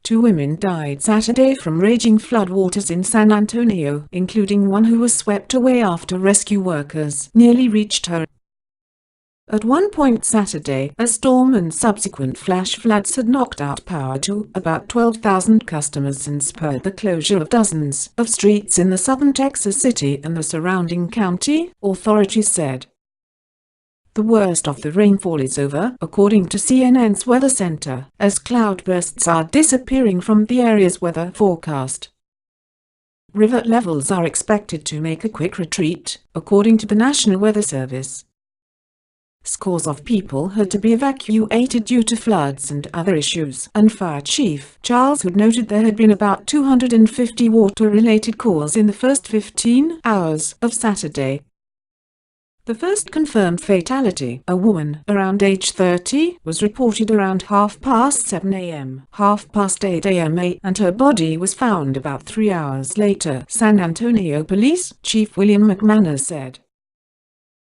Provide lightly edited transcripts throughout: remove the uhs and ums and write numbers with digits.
2 women died Saturday from raging floodwaters in San Antonio, including one who was swept away after rescue workers nearly reached her. At one point Saturday, a storm and subsequent flash floods had knocked out power to about 12,000 customers and spurred the closure of dozens of streets in the southern Texas city and the surrounding county, authorities said. The worst of the rainfall is over, according to CNN's Weather Center, as cloudbursts are disappearing from the area's weather forecast. River levels are expected to make a quick retreat, according to the National Weather Service. Scores of people had to be evacuated due to floods and other issues, and Fire Chief Charles Hood noted there had been about 250 water-related calls in the first 15 hours of Saturday. The first confirmed fatality, a woman around age 30, was reported around 7:30 a.m., 8:30 a.m., and her body was found about 3 hours later, San Antonio Police Chief William McManus said.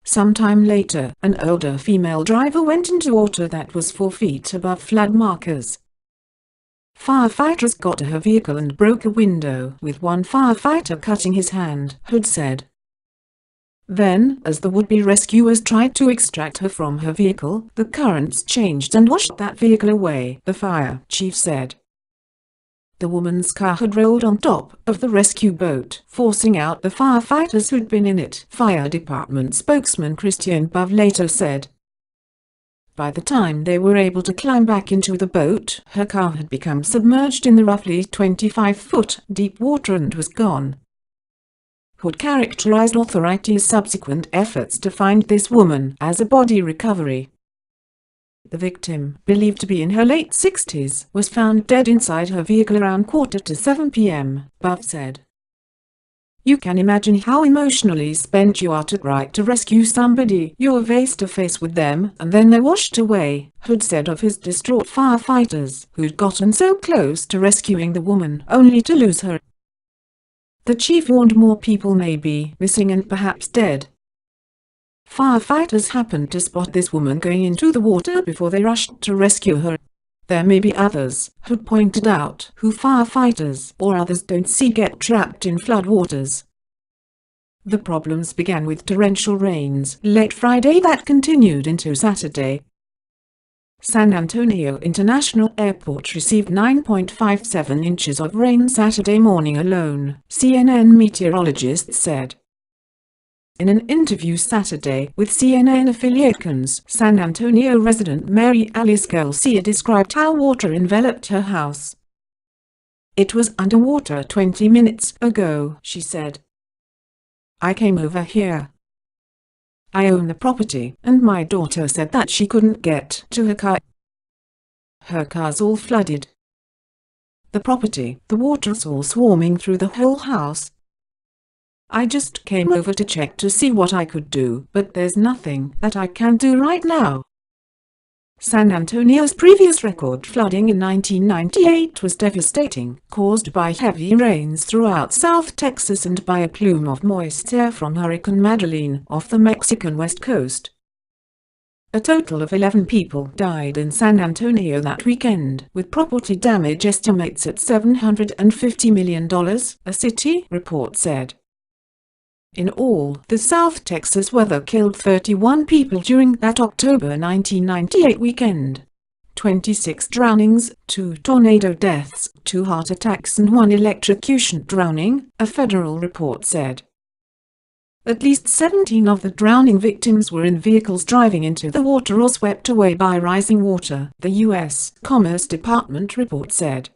Sometime later, an older female driver went into water that was 4 feet above flood markers. Firefighters got to her vehicle and broke a window, with one firefighter cutting his hand, Hood said. Then, as the would-be rescuers tried to extract her from her vehicle, the currents changed and washed that vehicle away, the fire chief said. The woman's car had rolled on top of the rescue boat, forcing out the firefighters who'd been in it, Fire Department spokesman Christian Bove later said. By the time they were able to climb back into the boat, her car had become submerged in the roughly 25-foot deep water and was gone. Hood characterized authorities' subsequent efforts to find this woman as a body recovery. The victim, believed to be in her late 60s, was found dead inside her vehicle around 6:45 p.m., Bove said. You can imagine how emotionally spent you are to try to rescue somebody. You're face to face with them, and then they're washed away, Hood said of his distraught firefighters who'd gotten so close to rescuing the woman, only to lose her. The chief warned more people may be missing and perhaps dead. Firefighters happened to spot this woman going into the water before they rushed to rescue her. There may be others, Hood pointed out, who firefighters or others don't see get trapped in floodwaters. The problems began with torrential rains late Friday that continued into Saturday. San Antonio International Airport received 9.57 inches of rain Saturday morning alone, CNN meteorologists said. In an interview Saturday with CNN affiliate San Antonio resident Mary Alice Garcia described how water enveloped her house. It was underwater 20 minutes ago, she said. I came over here. I own the property, and my daughter said that she couldn't get to her car. Her car's all flooded. The property, the water's all swarming through the whole house. I just came over to check to see what I could do, but there's nothing that I can do right now. San Antonio's previous record flooding in 1998 was devastating, caused by heavy rains throughout South Texas and by a plume of moist air from Hurricane Madeline off the Mexican west coast. A total of 11 people died in San Antonio that weekend, with property damage estimates at $750 million, a city report said. In all, the South Texas weather killed 31 people during that October 1998 weekend. 26 drownings, 2 tornado deaths, 2 heart attacks and 1 electrocution drowning, a federal report said. At least 17 of the drowning victims were in vehicles driving into the water or swept away by rising water, the U.S. Commerce Department report said.